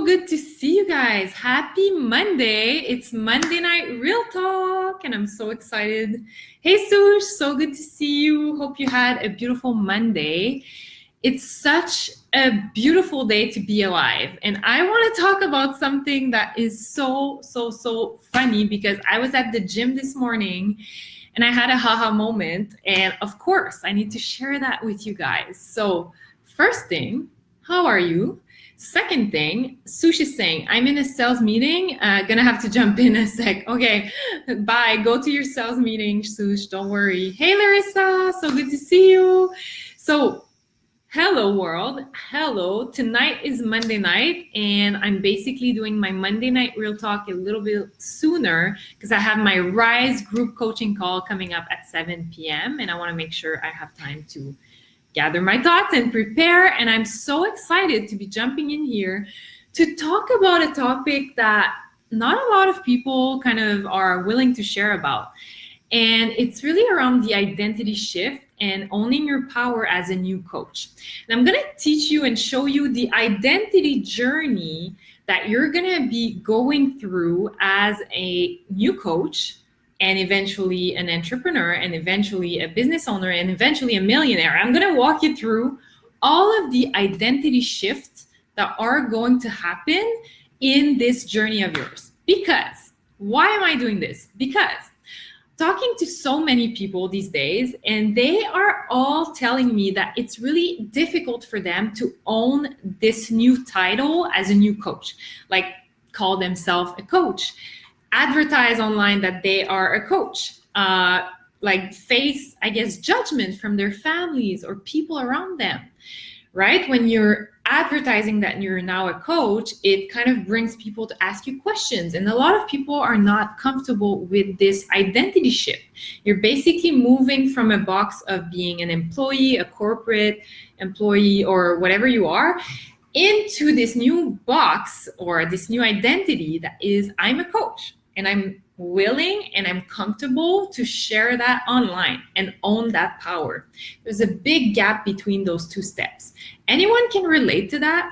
So good to see you guys. Happy Monday. It's Monday Night Real Talk, and I'm so excited. Hey, Sush, so good to see you. Hope you had a beautiful Monday. It's such a beautiful day to be alive. And I want to talk about something that is so funny because I was at the gym this morning and I had a haha moment. And of course, I need to share that with you guys. So, first thing, how are you? Second thing, Sush is saying, I'm in a sales meeting. Gonna have to jump in a sec. Okay, bye. Go to your sales meeting, Sush. Don't worry. Hey, Larissa. So good to see you. So, hello, world. Hello. Tonight is Monday night, and I'm basically doing my Monday Night Real Talk a little bit sooner because I have my Rise group coaching call coming up at 7 p.m., and I want to make sure I have time to gather my thoughts and prepare. And I'm so excited to be jumping in here to talk about a topic that not a lot of people kind of are willing to share about. And it's really around the identity shift and owning your power as a new coach. And I'm going to teach you and show you the identity journey that you're going to be going through as a new coach, and eventually an entrepreneur, and eventually a business owner, and eventually a millionaire. I'm going to walk you through all of the identity shifts that are going to happen in this journey of yours. Because, why am I doing this? Because talking to so many people these days, and they are all telling me that it's really difficult for them to own this new title as a new coach, like call themselves a coach, advertise online that they are a coach, like face, I guess, judgment from their families or people around them, right? When you're advertising that you're now a coach, it kind of brings people to ask you questions. And a lot of people are not comfortable with this identity shift. You're basically moving from a box of being an employee, a corporate employee, or whatever you are, into this new box or this new identity that is, I'm a coach. And I'm willing and I'm comfortable to share that online and own that power. There's a big gap between those two steps. Anyone can relate to that?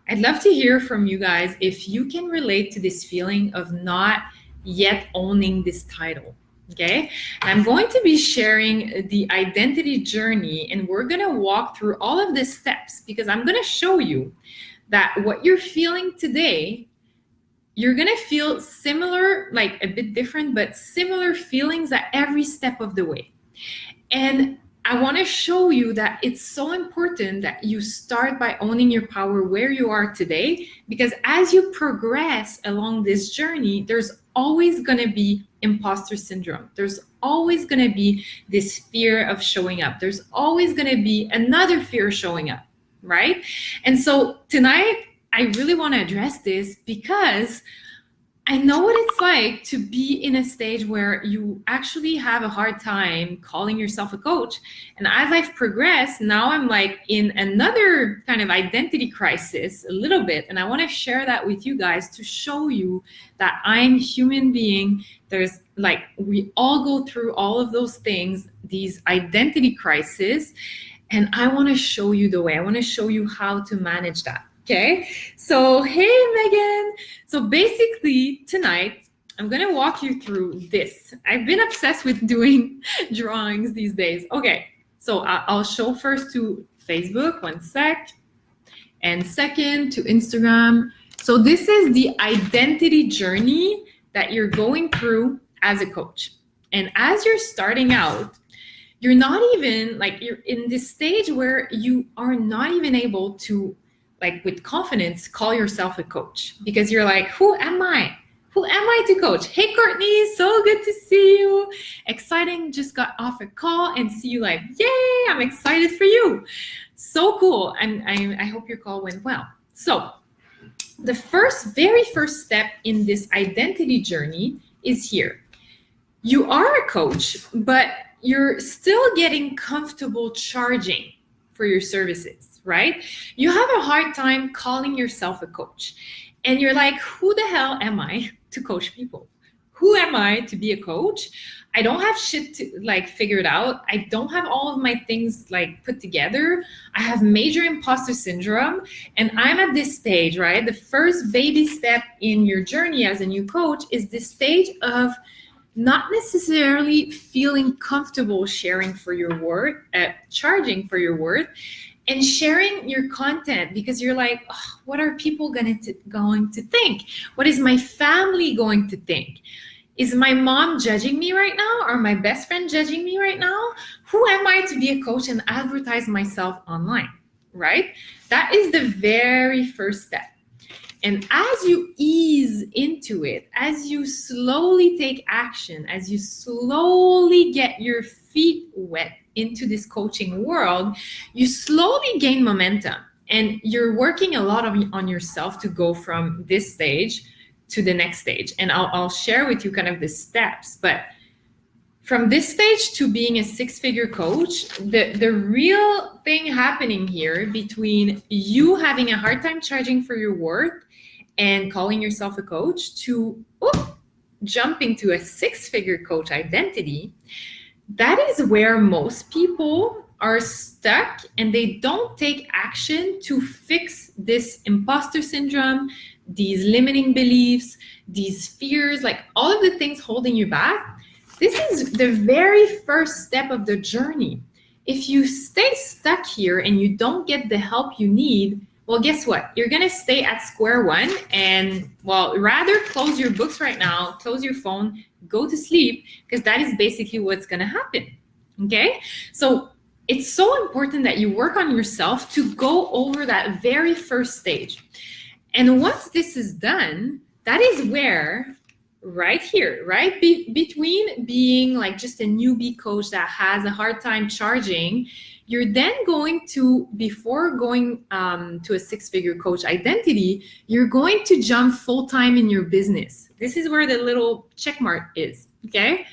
I'd love to hear from you guys if you can relate to this feeling of not yet owning this title. Okay, I'm going to be sharing the identity journey, and we're going to walk through all of the steps because I'm going to show you that what you're feeling today, you're going to feel similar, like a bit different, but similar feelings at every step of the way. And I want to show you that it's so important that you start by owning your power where you are today, because as you progress along this journey, there's always going to be imposter syndrome. There's always going to be this fear of showing up. There's always going to be another fear showing up, right? And so tonight, I really want to address this because I know what it's like to be in a stage where you actually have a hard time calling yourself a coach. And as I've progressed, now I'm like in another kind of identity crisis a little bit. And I want to share that with you guys to show you that I'm a human being. There's like, we all go through all of those things, these identity crises. And I want to show you the way. I want to show you how to manage that. Okay, so hey, Megan. So basically tonight, I'm going to walk you through this. I've been obsessed with doing drawings these days. Okay, so I'll show first to Facebook, one sec, and second to Instagram. So this is the identity journey that you're going through as a coach. And as you're starting out, you're not even, like, you're in this stage where you are not even able to, like, with confidence, call yourself a coach, because you're like, who am I? Who am I to coach? Hey, Courtney, so good to see you. Exciting, just got off a call and see you live. Yay, I'm excited for you. So cool. And I hope your call went well. So the very first step in this identity journey is here. You are a coach, but you're still getting comfortable charging for your services, right? You have a hard time calling yourself a coach. And you're like, who the hell am I to coach people? who am I to be a coach? I don't have shit to like figured out. I don't have all of my things like put together. I have major imposter syndrome, and I'm at this stage, right? The first baby step in your journey as a new coach is this stage of not necessarily feeling comfortable sharing for your worth, charging for your worth, and sharing your content, because you're like, oh, what are people going to think? What is my family going to think? Is my mom judging me right now? Or my best friend judging me right now? Who am I to be a coach and advertise myself online, right? That is the very first step. And as you ease into it, as you slowly take action, as you slowly get your feet wet into this coaching world, you slowly gain momentum. And you're working a lot on yourself to go from this stage to the next stage. And I'll share with you kind of the steps. But from this stage to being a six-figure coach, the real thing happening here between you having a hard time charging for your worth and calling yourself a coach to jumping to a six-figure coach identity, that is where most people are stuck, and they don't take action to fix this imposter syndrome, these limiting beliefs, these fears, like all of the things holding you back. This is the very first step of the journey. If you stay stuck here and you don't get the help you need, well, guess what? You're going to stay at square one and, well, rather close your books right now, close your phone, go to sleep, because that is basically what's going to happen. Okay? So it's so important that you work on yourself to go over that very first stage. And once this is done, that is where, right here, right between being like just a newbie coach that has a hard time charging, you're then going to, before going to a six-figure coach identity, you're going to jump full-time in your business. This is where the little check mark is, okay?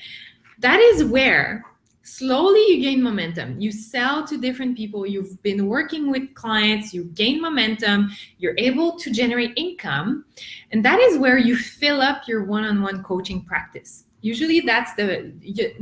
That is where slowly you gain momentum. You sell to different people. You've been working with clients. You gain momentum. You're able to generate income. And that is where you fill up your one-on-one coaching practice. Usually that's the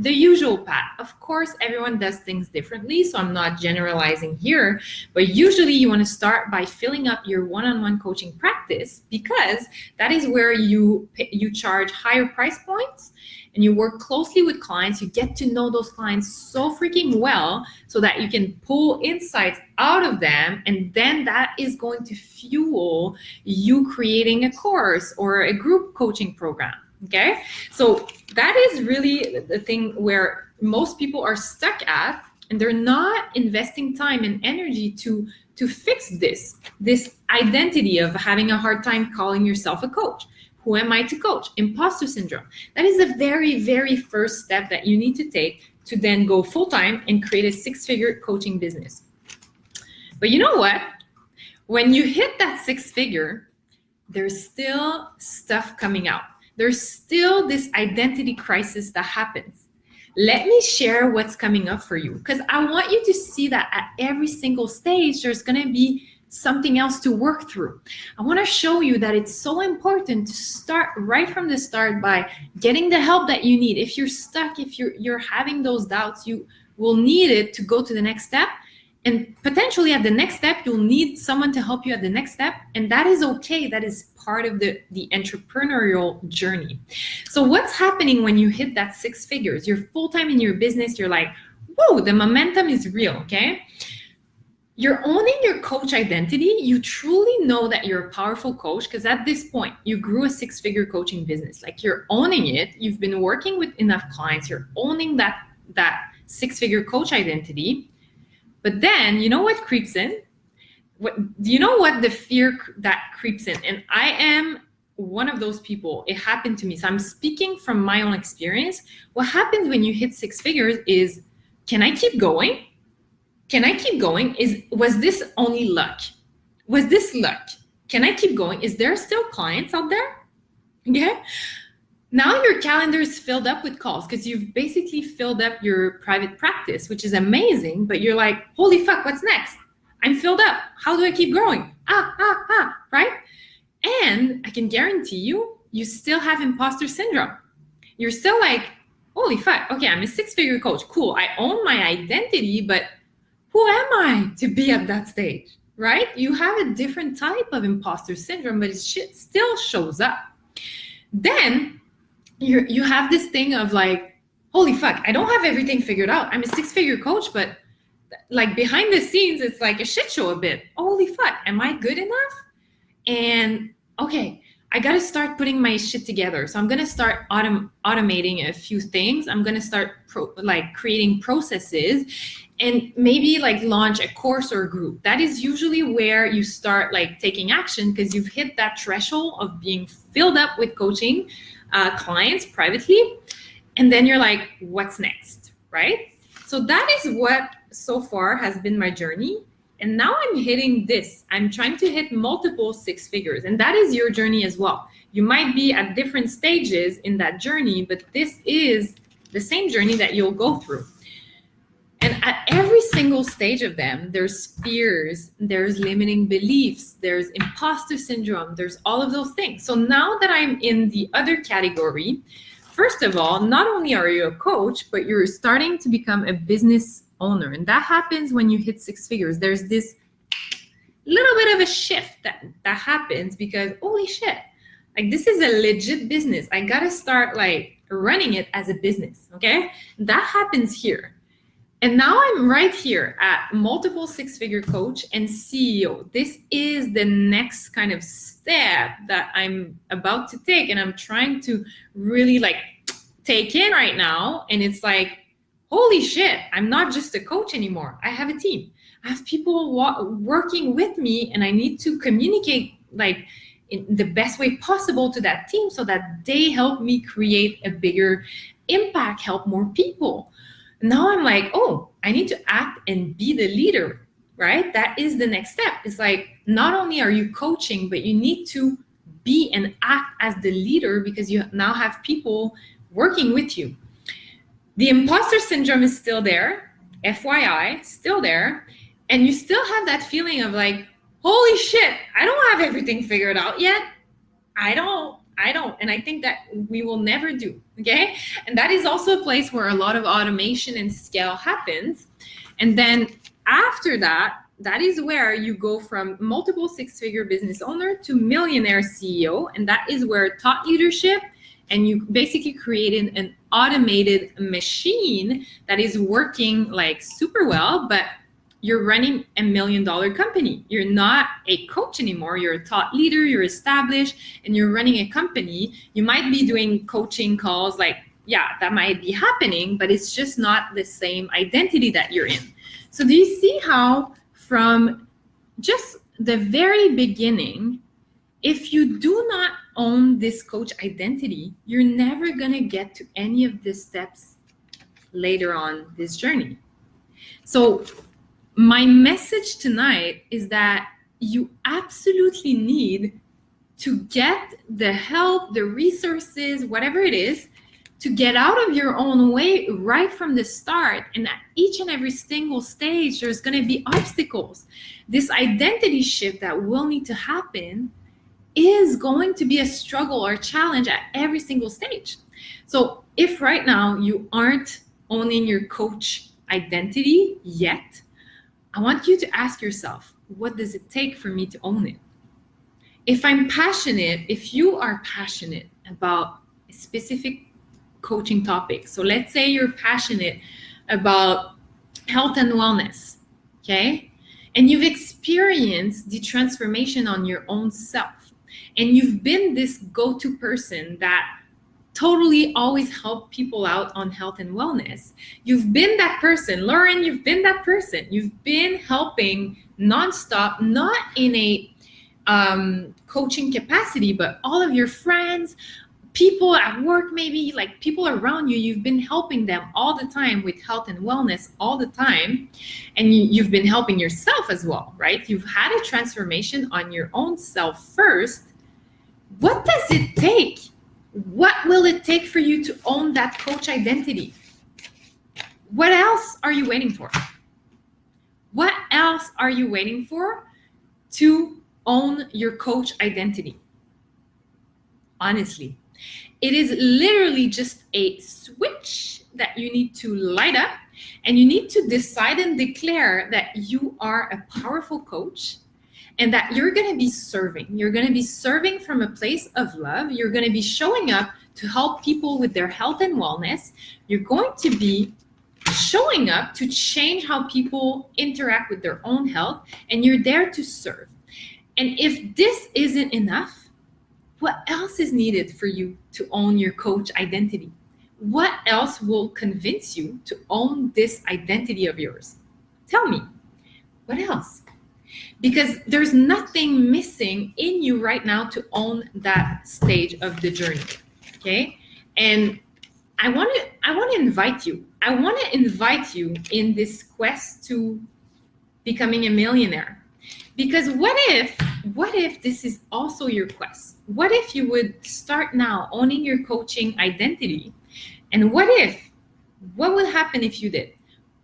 usual path. Of course, everyone does things differently, so I'm not generalizing here. But usually you want to start by filling up your one-on-one coaching practice, because that is where you charge higher price points, and you work closely with clients. You get to know those clients so freaking well so that you can pull insights out of them. And then that is going to fuel you creating a course or a group coaching program. Okay. So that is really the thing where most people are stuck at, and they're not investing time and energy to fix this identity of having a hard time calling yourself a coach. Who am I to coach? Imposter syndrome. That is the very, very first step that you need to take to then go full-time and create a six-figure coaching business. But you know what? When you hit that six-figure, there's still stuff coming out. There's still this identity crisis that happens. Let me share what's coming up for you, because I want you to see that at every single stage, there's going to be something else to work through. I want to show you that it's so important to start right from the start by getting the help that you need. If you're stuck, if you're having those doubts, you will need it to go to the next step. And potentially at the next step, you'll need someone to help you at the next step. And that is okay. That is part of the entrepreneurial journey. So what's happening when you hit that six figures? You're full-time in your business. You're like, whoa, the momentum is real, okay? You're owning your coach identity. You truly know that you're a powerful coach, because at this point, you grew a six-figure coaching business. Like, you're owning it. You've been working with enough clients. You're owning that six-figure coach identity. But then, you know what creeps in? You know what the fear that creeps in? And I am one of those people. It happened to me. So I'm speaking from my own experience. What happens when you hit six figures is, can I keep going? Can I keep going? Was this only luck? Was this luck? Can I keep going? Is there still clients out there? Yeah. Now your calendar is filled up with calls because you've basically filled up your private practice, which is amazing. But you're like, holy fuck, what's next? I'm filled up. How do I keep growing? Right? And I can guarantee you, you still have imposter syndrome. you're still like, holy fuck, okay, I'm a six-figure coach. Cool, I own my identity, but who am I to be at that stage, right? You have a different type of imposter syndrome, but it still shows up. Then you have this thing of like, holy fuck, I don't have everything figured out. I'm a six-figure coach, but like behind the scenes, it's like a shit show a bit. Holy fuck, am I good enough? And okay, I got to start putting my shit together. So I'm going to start automating a few things. I'm going to start creating processes and maybe like launch a course or a group. That is usually where you start like taking action because you've hit that threshold of being filled up with coaching clients privately. And then you're like, what's next, right? So that is what so far has been my journey. And now I'm hitting this. I'm trying to hit multiple six figures. And that is your journey as well. You might be at different stages in that journey, but this is the same journey that you'll go through. And at every single stage of them, there's fears, there's limiting beliefs, there's imposter syndrome, there's all of those things. So now that I'm in the other category, first of all, not only are you a coach, but you're starting to become a business owner. And that happens when you hit six figures. There's this little bit of a shift that happens because, holy shit, like this is a legit business. I got to start like running it as a business. Okay. That happens here. And now I'm right here at multiple six-figure coach and CEO. This is the next kind of step that I'm about to take. And I'm trying to really like take in right now. And it's like, holy shit, I'm not just a coach anymore. I have a team. I have people working with me, and I need to communicate like in the best way possible to that team so that they help me create a bigger impact, help more people. Now I'm like, oh, I need to act and be the leader, right? That is the next step. It's like, not only are you coaching, but you need to be and act as the leader because you now have people working with you. The imposter syndrome is still there, FYI, still there. And you still have that feeling of like, holy shit, I don't have everything figured out yet. I don't. And I think that we will never do, okay? And that is also a place where a lot of automation and scale happens. And then after that, that is where you go from multiple six-figure business owner to millionaire CEO. And that is where thought leadership, and you basically created an automated machine that is working like super well, but you're running $1 million company. You're not a coach anymore. You're a thought leader, you're established, and you're running a company. You might be doing coaching calls, like, yeah, that might be happening, but it's just not the same identity that you're in. So do you see how from just the very beginning, if you do not own this coach identity, you're never gonna get to any of the steps later on this journey. So my message tonight is that you absolutely need to get the help, the resources, whatever it is, to get out of your own way right from the start. And at each and every single stage, there's going to be obstacles. This identity shift that will need to happen is going to be a struggle or challenge at every single stage. So if right now you aren't owning your coach identity yet, I want you to ask yourself, what does it take for me to own it? If I'm passionate, if you are passionate about a specific coaching topic, so let's say you're passionate about health and wellness, okay? And you've experienced the transformation on your own self, and you've been this go-to person that totally always help people out on health and wellness. You've been that person, Lauren, you've been that person. You've been helping nonstop, not in a coaching capacity, but all of your friends, people at work, maybe like people around you, you've been helping them all the time with health and wellness all the time. And you've been helping yourself as well, right? You've had a transformation on your own self first. What does it take? What will it take for you to own that coach identity? What else are you waiting for? What else are you waiting for to own your coach identity? Honestly, It is literally just a switch that you need to light up, and you need to decide and declare that you are a powerful coach and that you're going to be serving. You're going to be serving from a place of love. You're going to be showing up to help people with their health and wellness. You're going to be showing up to change how people interact with their own health, and you're there to serve. And if this isn't enough, what else is needed for you to own your coach identity? What else will convince you to own this identity of yours? Tell me, what else? Because there's nothing missing in you right now to own that stage of the journey, okay? And I want to invite you. I want to invite you in this quest to becoming a millionaire. Because what if this is also your quest? What if you would start now owning your coaching identity? And what would happen if you did?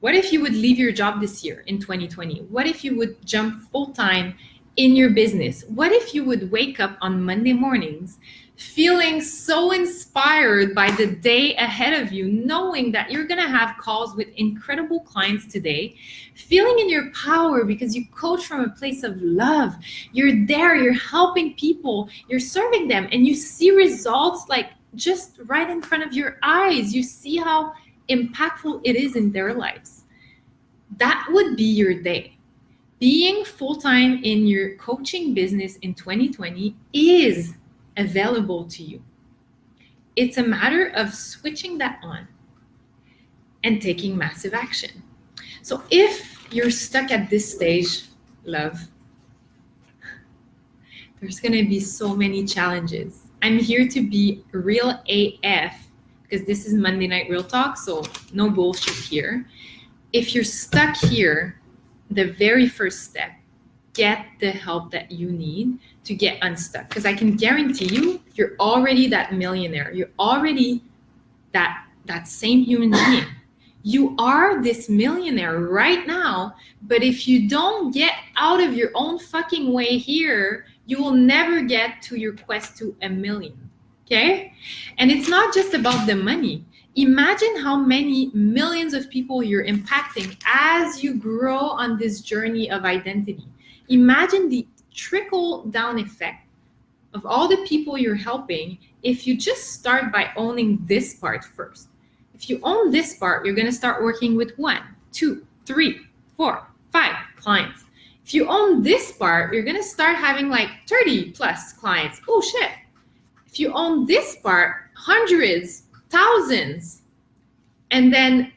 What if you would leave your job this year in 2020? What if you would jump full-time in your business? What if you would wake up on Monday mornings feeling so inspired by the day ahead of you, knowing that you're going to have calls with incredible clients today, feeling in your power because you coach from a place of love. You're there, you're helping people, you're serving them, and you see results like just right in front of your eyes. You see how impactful it is in their lives. That would be your day. Being full-time in your coaching business in 2020 is available to you. It's a matter of switching that on and taking massive action. So if you're stuck at this stage, love, there's going to be so many challenges. I'm here to be real AF because this is Monday Night Real Talk, so no bullshit here. If you're stuck here, the very first step, get the help that you need to get unstuck. Because I can guarantee you, you're already that millionaire. You're already that same human being. You are this millionaire right now, but if you don't get out of your own fucking way here, you will never get to your quest to a million, okay? And it's not just about the money. Imagine how many millions of people you're impacting as you grow on this journey of identity. Imagine the trickle-down effect of all the people you're helping if you just start by owning this part first. If you own this part, you're going to start working with 1, 2, 3, 4, 5 clients. If you own this part, you're going to start having like 30 plus clients. Oh shit. If you own this part, hundreds, thousands, and then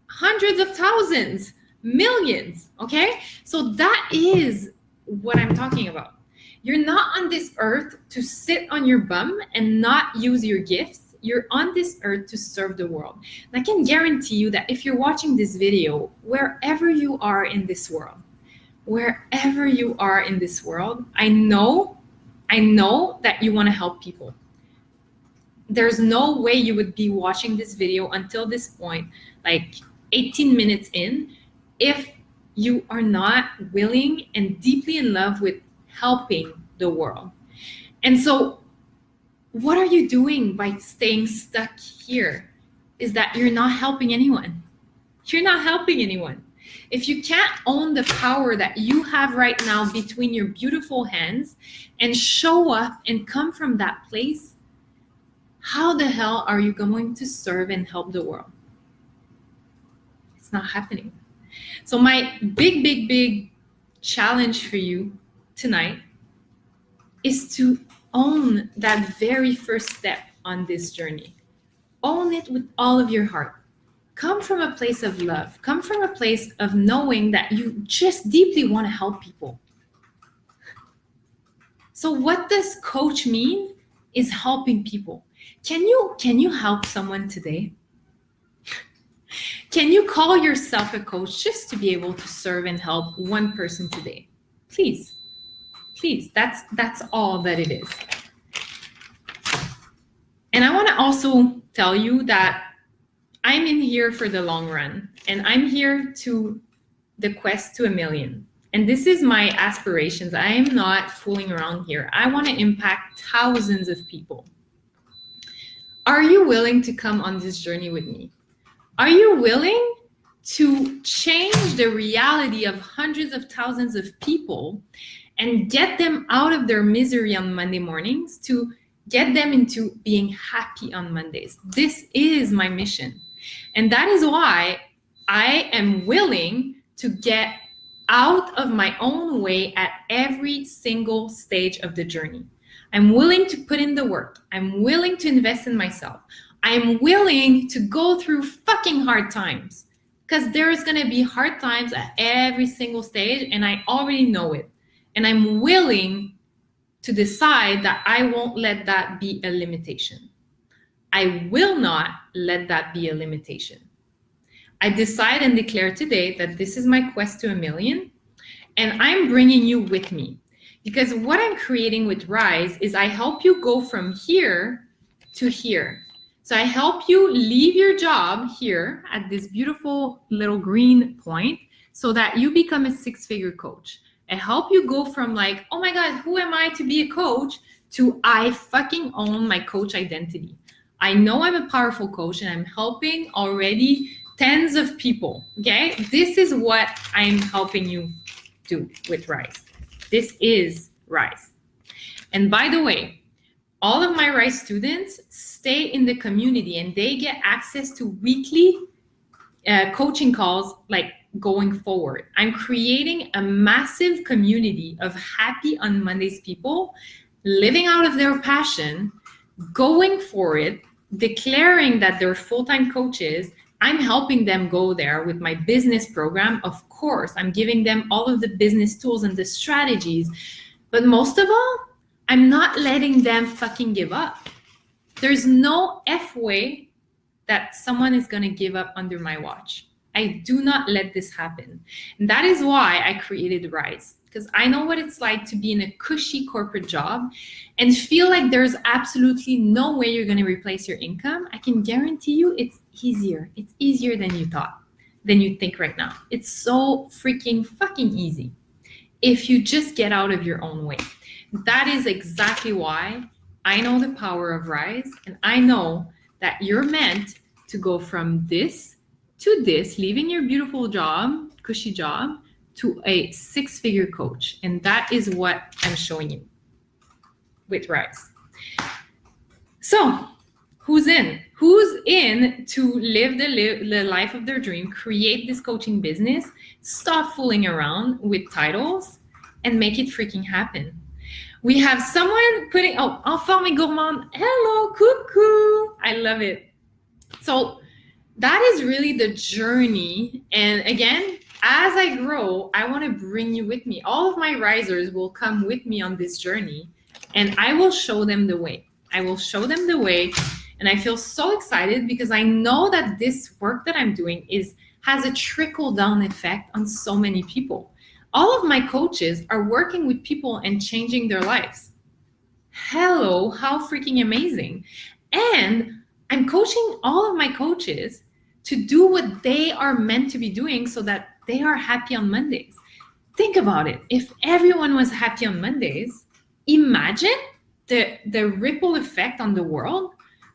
hundreds of thousands, millions, okay? So that is what I'm talking about. You're not on this earth to sit on your bum and not use your gifts. You're on this earth to serve the world. And I can guarantee you that if you're watching this video, wherever you are in this world, I know that you want to help people. There's no way you would be watching this video until this point, like 18 minutes in, if you are not willing and deeply in love with helping the world. And so what are you doing by staying stuck here? Is that you're not helping anyone. You're not helping anyone. If you can't own the power that you have right now between your beautiful hands and show up and come from that place, how the hell are you going to serve and help the world? It's not happening. So my big challenge for you tonight is to own that very first step on this journey. Own it with all of your heart. Come from a place of love. Come from a place of knowing that you just deeply want to help people. So what does coach mean? Is helping people. Can you help someone today? Can you call yourself a coach just to be able to serve and help one person today? Please, that's all that it is. And I want to also tell you that I'm in here for the long run, and I'm here to the quest to a million. And this is my aspirations. I am not fooling around here. I want to impact thousands of people. Are you willing to come on this journey with me? Are you willing to change the reality of hundreds of thousands of people and get them out of their misery on Monday mornings to get them into being happy on Mondays? This is my mission. And that is why I am willing to get out of my own way at every single stage of the journey. I'm willing to put in the work. I'm willing to invest in myself. I'm willing to go through fucking hard times, because there's going to be hard times at every single stage, and I already know it. And I'm willing to decide that I won't let that be a limitation. I will not let that be a limitation. I decide and declare today that this is my quest to 1 million, and I'm bringing you with me. Because what I'm creating with Rise is I help you go from here to here. So I help you leave your job here at this beautiful little green point so that you become a 6-figure coach. I help you go from like, oh my God, who am I to be a coach, to I fucking own my coach identity. I know I'm a powerful coach and I'm helping already tens of people, okay? This is what I'm helping you do with Rise. This is Rise. And by the way, all of my Rise students stay in the community and they get access to weekly coaching calls like going forward. I'm creating a massive community of happy on Mondays people living out of their passion, going for it, declaring that they're full-time coaches. I'm helping them go there with my business program. Of course, I'm giving them all of the business tools and the strategies. But most of all, I'm not letting them fucking give up. There's no F way that someone is going to give up under my watch. I do not let this happen. And that is why I created Rise, because I know what it's like to be in a cushy corporate job and feel like there's absolutely no way you're going to replace your income. I can guarantee you it's easier. It's easier than you thought, than you think right now. It's so freaking fucking easy if you just get out of your own way. That is exactly why I know the power of Rise, and I know that you're meant to go from this to this, leaving your beautiful job, cushy job, to a 6-figure coach. And that is what I'm showing you with Rise. So who's in? Who's in to live the life of their dream, create this coaching business, stop fooling around with titles, and make it freaking happen? We have someone putting, oh, Enfant mais gourmand, hello, coucou. I love it. So that is really the journey. And again, as I grow, I want to bring you with me. All of my risers will come with me on this journey, and I will show them the way. I will show them the way. And I feel so excited because I know that this work that I'm doing has a trickle-down effect on so many people. All of my coaches are working with people and changing their lives. Hello, how freaking amazing. And I'm coaching all of my coaches to do what they are meant to be doing so that they are happy on Mondays. Think about it. If everyone was happy on Mondays, imagine the ripple effect on the world.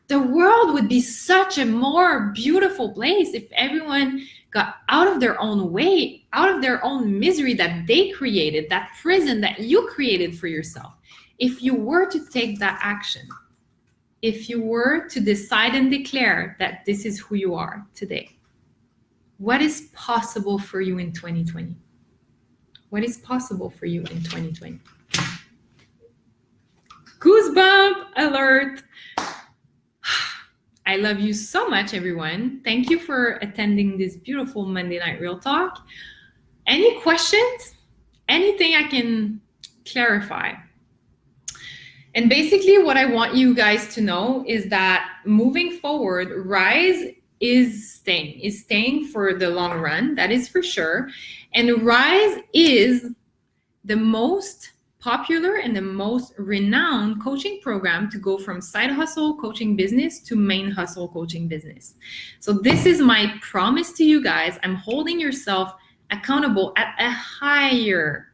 The world would be such a more beautiful place if everyone got out of their own way, out of their own misery that they created, that prison that you created for yourself. If you were to take that action, if you were to decide and declare that this is who you are today, what is possible for you in 2020? What is possible for you in 2020? Goosebump alert. I love you so much, everyone. Thank you for attending this beautiful Monday Night Real Talk. Any questions? Anything I can clarify? And basically what I want you guys to know is that moving forward, Rise is staying for the long run. That is for sure. And Rise is the most popular and the most renowned coaching program to go from side hustle coaching business to main hustle coaching business. So this is my promise to you guys. I'm holding yourself accountable at a higher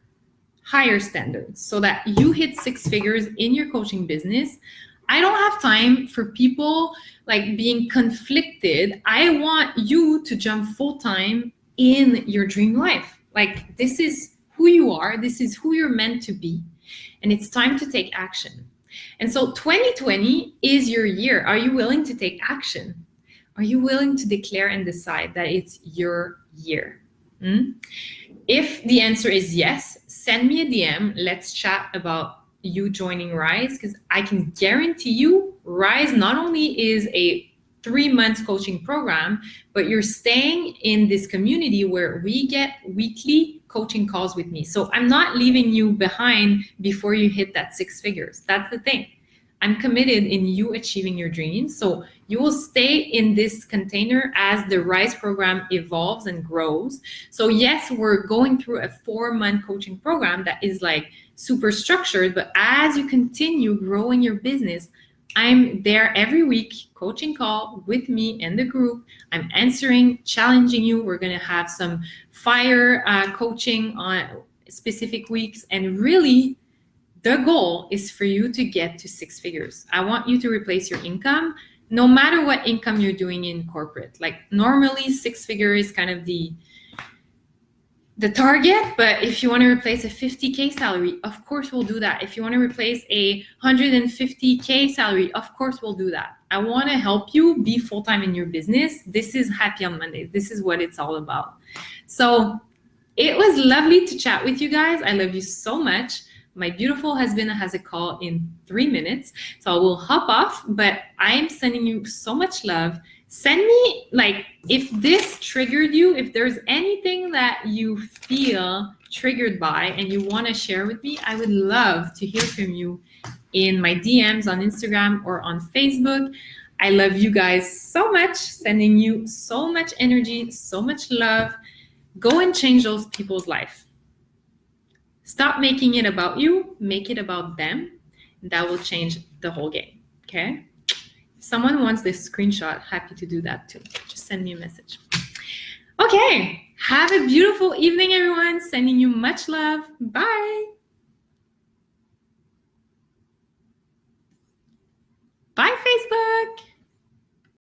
standard so that you hit 6 figures in your coaching business. I don't have time for people like being conflicted. I want you to jump full time in your dream life. Like, this is who you are, this is who you're meant to be, and it's time to take action. And so 2020 is your year. Are you willing to take action? Are you willing to declare and decide that it's your year? If the answer is yes, send me a DM. Let's chat about you joining Rise, because I can guarantee you Rise not only is a 3 months coaching program, but you're staying in this community where we get weekly coaching calls with me. So I'm not leaving you behind before you hit that 6 figures. That's the thing. I'm committed in you achieving your dreams. So you will stay in this container as the Rise program evolves and grows. So yes, we're going through a 4-month coaching program that is like super structured, but as you continue growing your business, I'm there every week, coaching call with me and the group. I'm answering, challenging you. We're going to have some fire coaching on specific weeks. And really, the goal is for you to get to 6 figures. I want you to replace your income, no matter what income you're doing in corporate. Like, normally 6 figure is kind of the target, but if you want to replace a 50K salary, of course we'll do that. If you want to replace a 150K salary, of course we'll do that. I want to help you be full-time in your business. This is Happy on Mondays. This is what it's all about. So it was lovely to chat with you guys. I love you so much. My beautiful husband has a call in 3 minutes, so I will hop off, but I'm sending you so much love. Send me, like, if this triggered you, if there's anything that you feel triggered by and you want to share with me, I would love to hear from you in my DMs on Instagram or on Facebook. I love you guys so much, sending you so much energy, so much love. Go and change those people's life. Stop making it about you, make it about them. That will change the whole game, okay? If someone wants this screenshot, happy to do that too. Just send me a message. Okay, have a beautiful evening, everyone. Sending you much love. Bye.